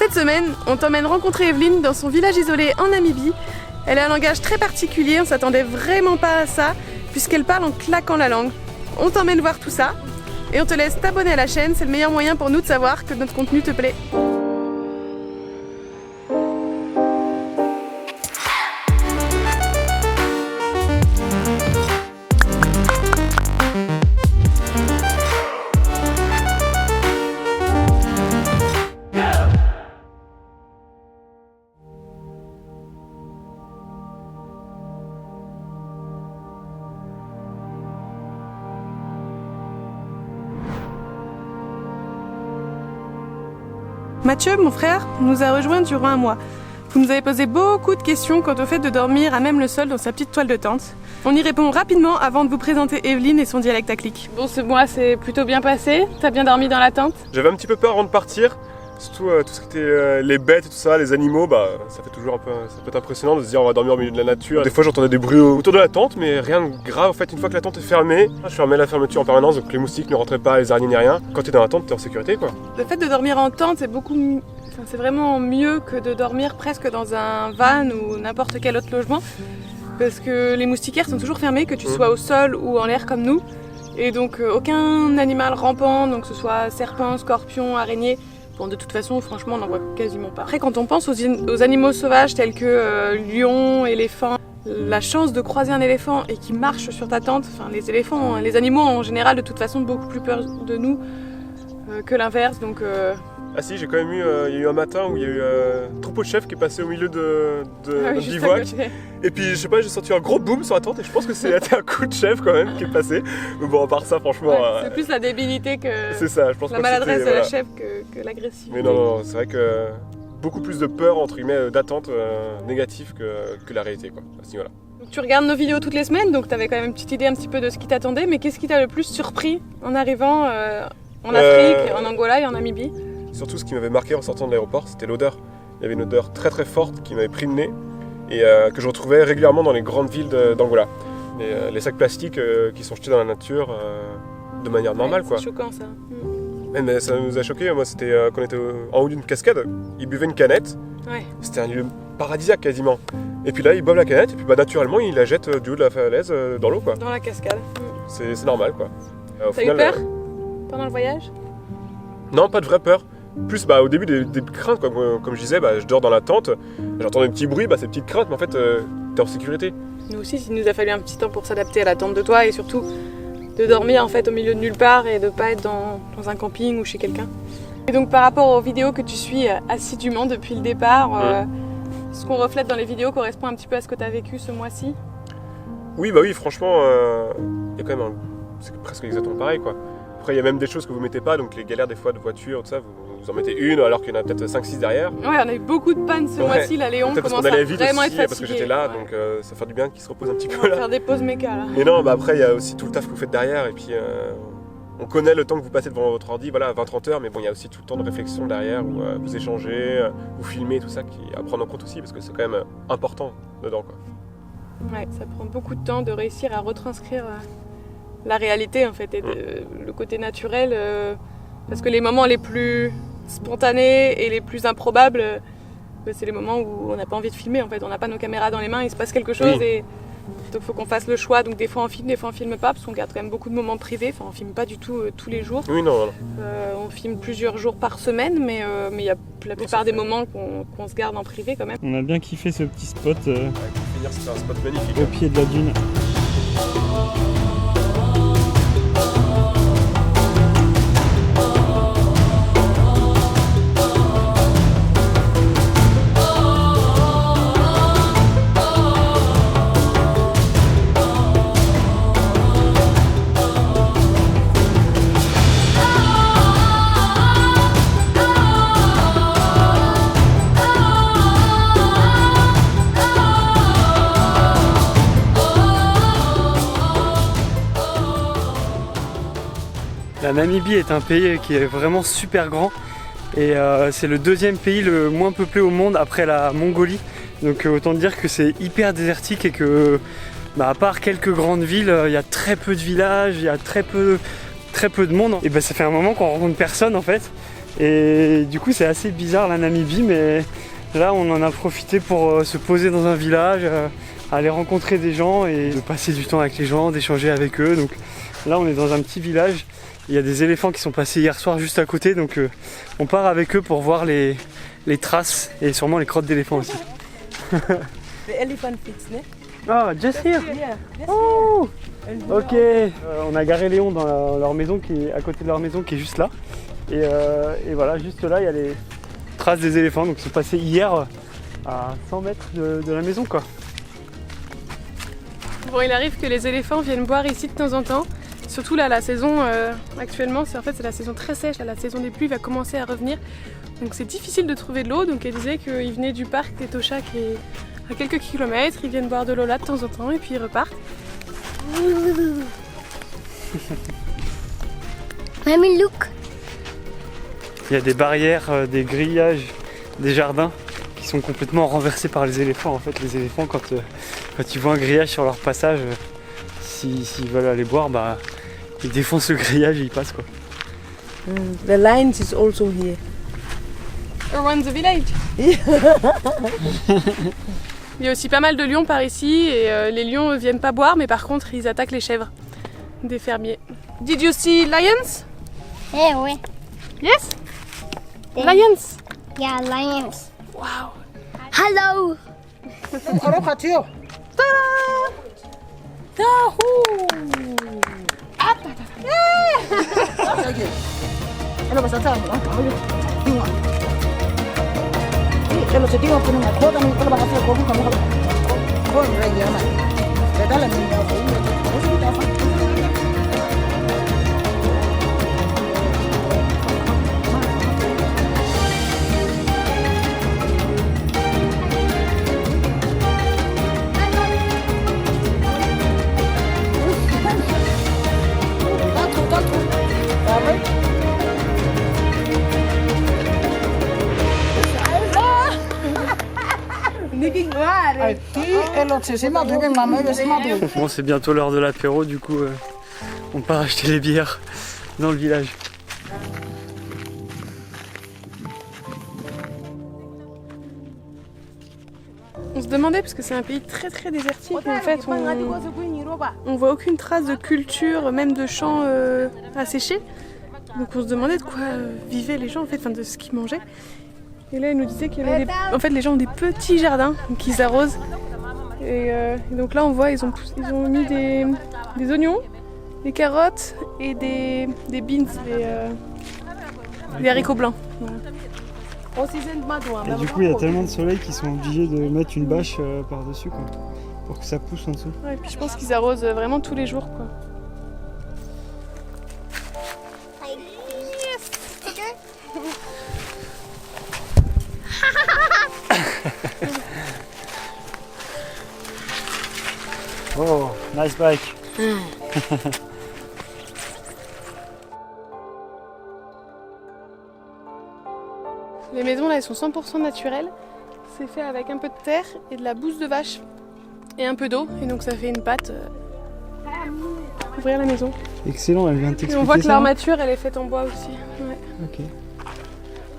Cette semaine, on t'emmène rencontrer Evelyne dans son village isolé en Namibie. Elle a un langage très particulier, on s'attendait vraiment pas à ça, puisqu'elle parle en claquant la langue. On t'emmène voir tout ça, et on te laisse t'abonner à la chaîne, c'est le meilleur moyen pour nous de savoir que notre contenu te plaît. Mathieu, mon frère, nous a rejoints durant un mois. Vous nous avez posé beaucoup de questions quant au fait de dormir à même le sol dans sa petite toile de tente. On y répond rapidement avant de vous présenter Evelyne et son dialecte à clic. Bon, ce mois s'est plutôt bien passé. T'as bien dormi dans la tente? J'avais un petit peu peur avant de partir. Surtout tout ce qui était les bêtes et tout ça, les animaux, ça fait toujours ça peut être impressionnant de se dire on va dormir au milieu de la nature. Des fois j'entendais des bruits autour de la tente, mais rien de grave en fait. Une fois que la tente est fermée, je fermais la fermeture en permanence, donc les moustiques ne rentraient pas, les araignées ni rien. Quand t'es dans la tente, t'es en sécurité quoi. Le fait de dormir en tente, c'est vraiment mieux que de dormir presque dans un van ou n'importe quel autre logement, parce que les moustiquaires sont toujours fermés, que tu sois au sol ou en l'air comme nous, et donc aucun animal rampant, donc que ce soit serpent, scorpion, araignée. Bon, de toute façon, franchement, on n'en voit quasiment pas. Après, quand on pense aux animaux sauvages tels que lions, éléphants, la chance de croiser un éléphant et qui marche sur ta tente, enfin les éléphants, les animaux en général, de toute façon, beaucoup plus peur de nous que l'inverse, donc... Ah si, j'ai quand même il y a eu un matin où il y a eu un troupeau de chèvres qui est passé au milieu de notre bivouac. Et puis, je sais pas, j'ai senti un gros boom sur la tente et je pense que c'était un coup de chèvre quand même qui est passé. Mais bon, à part ça, franchement... Ouais, c'est plus la débilité que c'est ça, je pense la maladresse de la chèvre que l'agressivité. Mais non, c'est vrai que beaucoup plus de peur, entre guillemets, d'attente négative que la réalité, quoi, à ce niveau-là. Donc, tu regardes nos vidéos toutes les semaines, donc tu avais quand même une petite idée un petit peu de ce qui t'attendait, mais qu'est-ce qui t'a le plus surpris en arrivant en Afrique, en Angola et en Namibie? Surtout, ce qui m'avait marqué en sortant de l'aéroport, c'était l'odeur. Il y avait une odeur très très forte qui m'avait pris le nez et que je retrouvais régulièrement dans les grandes villes d'Angola. Les sacs plastiques qui sont jetés dans la nature de manière normale, quoi. C'est choquant ça. Mais ça nous a choqué. Moi, c'était qu'on était en haut d'une cascade. Ils buvaient une canette. Ouais. C'était un lieu paradisiaque quasiment. Et puis là, ils boivent la canette et puis naturellement, ils la jettent du haut de la falaise dans l'eau, quoi. Dans la cascade. C'est normal, quoi. T'as eu peur pendant le voyage? Non, pas de vraie peur. Plus au début des craintes, quoi. Comme je disais, je dors dans la tente, j'entends des petits bruits, c'est petites craintes, mais en fait t'es en sécurité. Nous aussi, il nous a fallu un petit temps pour s'adapter à la tente de toi et surtout de dormir en fait au milieu de nulle part et de pas être dans un camping ou chez quelqu'un. Et donc par rapport aux vidéos que tu suis assidûment depuis le départ, ce qu'on reflète dans les vidéos correspond un petit peu à ce que tu as vécu ce mois-ci? Oui, franchement, il y a quand même c'est presque exactement pareil, quoi. Après, il y a même des choses que vous mettez pas, donc les galères des fois de voiture, tout ça, vous en mettez une alors qu'il y en a peut-être 5-6 derrière. Ouais, on a eu beaucoup de pannes ce mois-ci, là, Léon commence à vraiment être fatigué. Parce que j'étais là, donc ça fait du bien qu'il se repose un petit peu on va là. faire des pauses méca là. Mais non, après, il y a aussi tout le taf que vous faites derrière, et puis on connaît le temps que vous passez devant votre ordi, 20-30 heures, mais bon, il y a aussi tout le temps de réflexion derrière, où vous échangez, vous filmez, tout ça, qui à prendre en compte aussi, parce que c'est quand même important dedans, quoi. Ouais, ça prend beaucoup de temps de réussir à retranscrire la réalité en fait et le côté naturel parce que les moments les plus spontanés et les plus improbables c'est les moments où on n'a pas envie de filmer en fait, on n'a pas nos caméras dans les mains, il se passe quelque chose et donc il faut qu'on fasse le choix, donc des fois on filme, des fois on filme pas parce qu'on garde quand même beaucoup de moments privés, enfin on filme pas du tout tous les jours. Oui, non. On filme plusieurs jours par semaine mais il y a la plupart des moments qu'on se garde en privé quand même. On a bien kiffé ce petit spot Pour finir, c'était un spot magnifique. au pied de la dune. La Namibie est un pays qui est vraiment super grand et c'est le deuxième pays le moins peuplé au monde après la Mongolie. Donc autant dire que c'est hyper désertique et que à part quelques grandes villes, il y a très peu de villages, il y a très peu de monde. Et ça fait un moment qu'on rencontre personne en fait. Et du coup c'est assez bizarre la Namibie, mais là on en a profité pour se poser dans un village, aller rencontrer des gens et de passer du temps avec les gens, d'échanger avec eux. Donc là on est dans un petit village, il y a des éléphants qui sont passés hier soir juste à côté, donc on part avec eux pour voir les traces et sûrement les crottes d'éléphants aussi. The elephant fits, ne? Ah, just here. Yeah. Oh, ok. On a garé Léon dans leur maison qui est à côté de leur maison qui est juste là. Et voilà, juste là il y a les traces des éléphants, donc ils sont passés hier à 100 mètres de la maison quoi. Bon, il arrive que les éléphants viennent boire ici de temps en temps. Surtout là, la saison actuellement, c'est la saison très sèche, là, la saison des pluies va commencer à revenir. Donc c'est difficile de trouver de l'eau. Donc elle disait qu'ils venaient du parc des Tosha qui est à quelques kilomètres. Ils viennent boire de l'eau là de temps en temps et puis ils repartent. Mamie, look. Il y a des barrières, des grillages, des jardins qui sont complètement renversés par les éléphants. En fait, les éléphants, quand ils voient un grillage sur leur passage, s'ils veulent aller boire, bah, ils défoncent le grillage et ils passent quoi. The lions is also here. Around the village. Il y a aussi pas mal de lions par ici et les lions ne viennent pas boire, mais par contre ils attaquent les chèvres des fermiers. Did you see lions? Eh oui. Yes? Then- Lions! Yeah, lions. Wow! Hello. Bon, c'est bientôt l'heure de l'apéro, du coup on part acheter les bières dans le village. On se demandait, parce que c'est un pays très très désertique, et en fait on voit aucune trace de culture, même de champs asséchés. Donc on se demandait de quoi vivaient les gens, en fait, enfin, de ce qu'ils mangeaient. Et là, ils nous disaient qu'il y avait en fait, les gens ont des petits jardins qu'ils arrosent. Et donc là, on voit, ils ont mis des oignons, des carottes et des beans, des haricots blancs. Voilà. Et du coup, il y a tellement de soleil qu'ils sont obligés de mettre une bâche par-dessus quoi, pour que ça pousse en dessous. Ouais, et puis je pense qu'ils arrosent vraiment tous les jours, quoi. Oh, nice bike. Les maisons là, elles sont 100% naturelles. C'est fait avec un peu de terre et de la bouse de vache et un peu d'eau. Et donc ça fait une pâte pour ouvrir la maison. Excellent, elle vient de Et t'expliquer on voit que ça. l'armature, elle est faite en bois aussi. Ouais. Ok.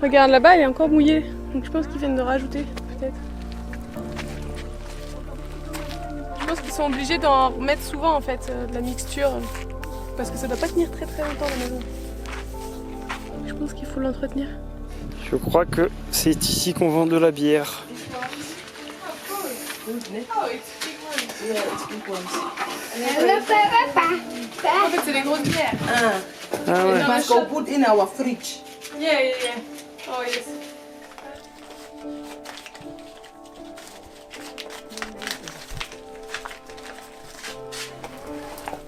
Regarde là-bas, elle est encore mouillée. Donc je pense qu'ils viennent de rajouter, peut-être. Je pense qu'ils sont obligés d'en remettre souvent en fait, de la mixture. Parce que ça doit pas tenir très très longtemps la maison. Je pense qu'il faut l'entretenir. Je crois que c'est ici qu'on vend de la bière. En fait, c'est des grosses bières. Ah ouais. Must go put in our fridge. Yeah, yeah, yeah. Oh yes.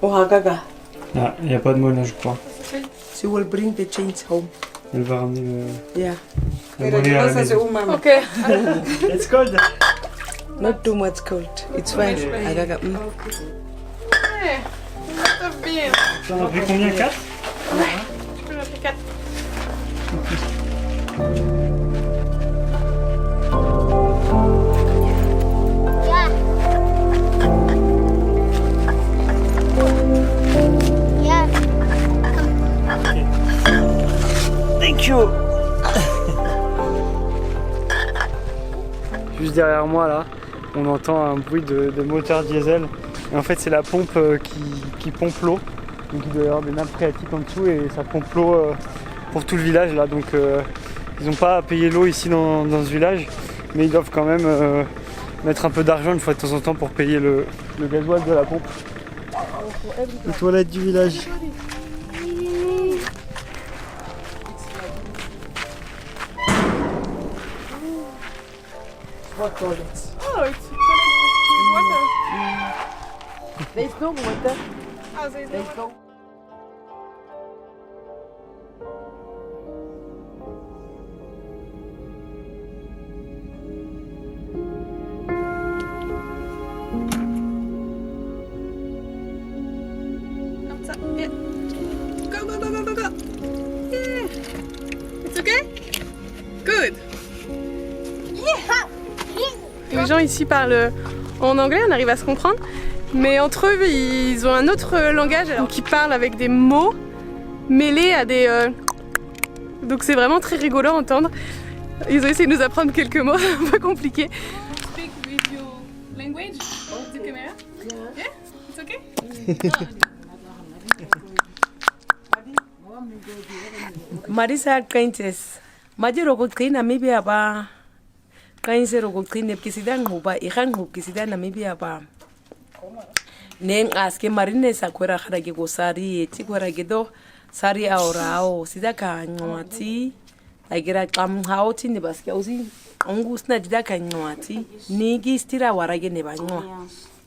Oh, Gaga. Ah, il n'y a pas de monnaie, je crois. She will bring the change home. Elle va ramener Yeah. la monnaie à la maison. Ok. It's cold. Not too much cold. It's fine. Gaga. Ouais. Lot of beer. T'en as pris combien? 4? Je peux en faire 4. Yeah. Thank you. Juste derrière moi là, on entend un bruit de moteur diesel. Et en fait c'est la pompe qui pompe l'eau. Donc il doit y avoir des nappes phréatiques en dessous et ça pompe l'eau pour tout le village là. Donc ils n'ont pas à payer l'eau ici dans ce village, mais ils doivent quand même mettre un peu d'argent une fois de temps en temps pour payer le gasoil de la pompe. Les toilettes du village. What toilets? Oh, it's toilet with water. There's no water. Oh, there's no There's water. no. Come up. Yeah. Go, go, go, go, go, go. Yeah. It's okay? Good. Les gens ici parlent en anglais, on arrive à se comprendre. Mais entre eux, ils ont un autre langage, alors qu'ils parlent avec des mots mêlés à des... Donc c'est vraiment très rigolo à entendre. Ils ont essayé de nous apprendre quelques mots un peu compliqués. Speak with your language, the camera. Yeah, it's okay. Marisa Kaintes. Majiro ko kina Namibia ba. Kainse ro ko kina kisidan huba ikan hu kisidan Namibia ba. Neng aske marine sakwera kharage ko sari eti kwera gedo sari aurao sida ka nwati agira kam hauti ne baske uzi angus na dida ka nwati nigi stira warage ne banwa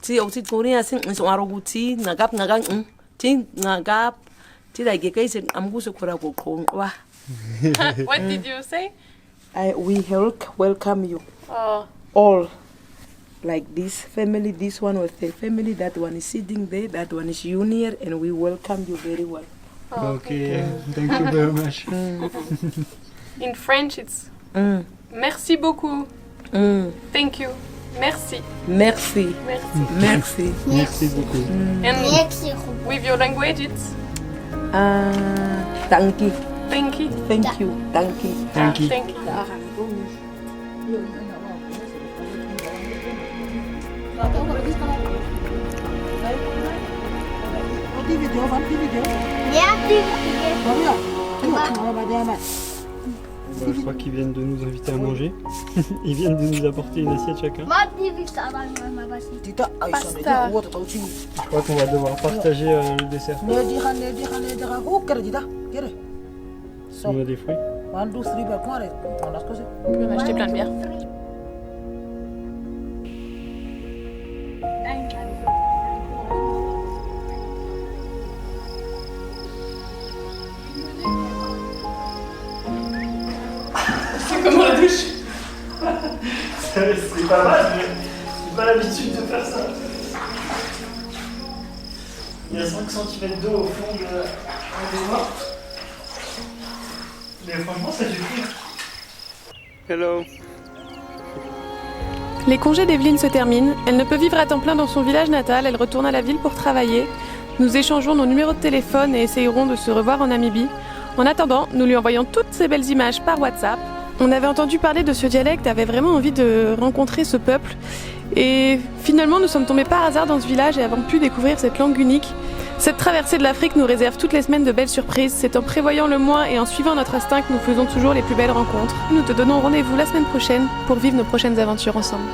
ti uti korea sin so aroguti ngagap ti ngagap ti dage kai sin amgus kwera ko konwa. What did you say? We welcome you Oh. all. Like this family, this one with the family, that one is sitting there, that one is junior, and we welcome you very well. Okay, thank you very much. In French, it's merci beaucoup. Thank you. Merci. Merci. Merci. Merci. Merci beaucoup. And with your language, it's Thank you. thank you. Thank you. Thank you. Thank you. Thank you. Je crois qu'ils viennent de nous inviter à manger. Ils viennent de nous apporter une assiette chacun. Pasta. Je crois qu'on va devoir partager le dessert. On a des fruits. On peut m'acheter plein de bières. C'est comment la douche? C'est pas mal, mais j'ai pas l'habitude de faire ça. Il y a 5 cm d'eau au fond de la baignoire. Mais franchement, ça suffit. Hello. Les congés d'Evelyne se terminent. Elle ne peut vivre à temps plein dans son village natal. Elle retourne à la ville pour travailler. Nous échangeons nos numéros de téléphone et essayerons de se revoir en Namibie. En attendant, nous lui envoyons toutes ces belles images par WhatsApp. On avait entendu parler de ce dialecte, avait vraiment envie de rencontrer ce peuple. Et finalement, nous sommes tombés par hasard dans ce village et avons pu découvrir cette langue unique. Cette traversée de l'Afrique nous réserve toutes les semaines de belles surprises. C'est en prévoyant le moins et en suivant notre instinct que nous faisons toujours les plus belles rencontres. Nous te donnons rendez-vous la semaine prochaine pour vivre nos prochaines aventures ensemble.